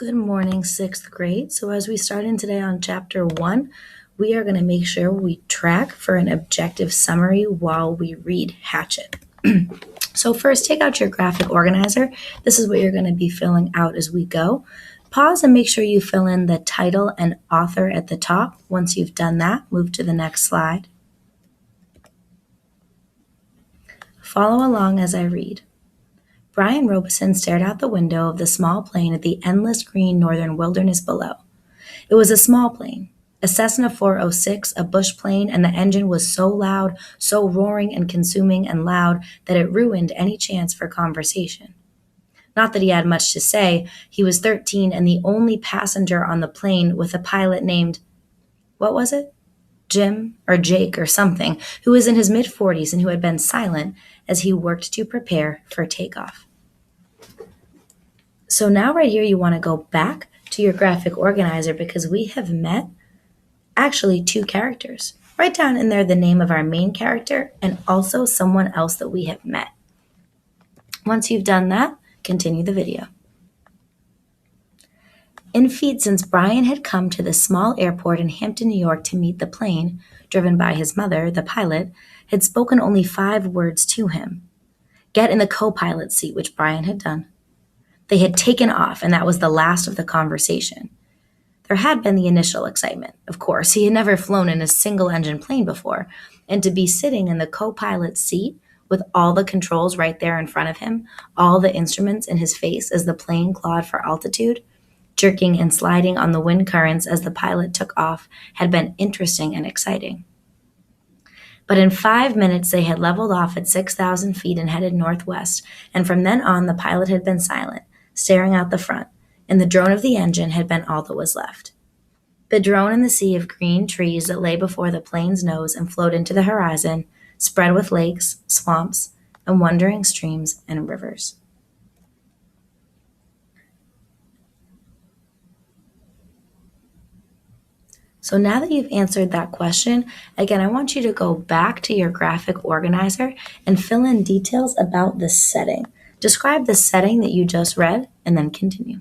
Good morning, sixth grade. So, as we start in today on chapter 1, we are going to make sure we track for an objective summary while we read Hatchet. So, first, take out your graphic organizer. This is what you're going to be filling out as we go. Pause and make sure you fill in the title and author at the top. Once you've done that, move to the next slide. Follow along as I read. Brian Robeson stared out the window of the small plane at the endless green northern wilderness below. It was a small plane, a Cessna 406, a bush plane, and the engine was so loud, so roaring and consuming and loud that it ruined any chance for conversation. Not that he had much to say. He was 13 and the only passenger on the plane with a pilot named, what was it? Jim or Jake or something, who was in his mid-40s and who had been silent as he worked to prepare for takeoff. So now right here you want to go back to your graphic organizer because we have met actually two characters. Write down in there the name of our main character and also someone else that we have met. Once you've done that, continue the video. In feet since Brian had come to the small airport in Hampton, New York to meet the plane, driven by his mother, the pilot, had spoken only 5 words to him. Get in the co-pilot seat, which Brian had done. They had taken off, and that was the last of the conversation. There had been the initial excitement. Of course, he had never flown in a single-engine plane before, and to be sitting in the co-pilot seat with all the controls right there in front of him, all the instruments in his face as the plane clawed for altitude, jerking and sliding on the wind currents as the pilot took off, had been interesting and exciting. But in 5 minutes, they had leveled off at 6,000 feet and headed northwest, and from then on, the pilot had been silent, staring out the front, and the drone of the engine had been all that was left. The drone in the sea of green trees that lay before the plane's nose and flowed into the horizon, spread with lakes, swamps, and wandering streams and rivers. So now that you've answered that question, again, I want you to go back to your graphic organizer and fill in details about the setting. Describe the setting that you just read and then continue.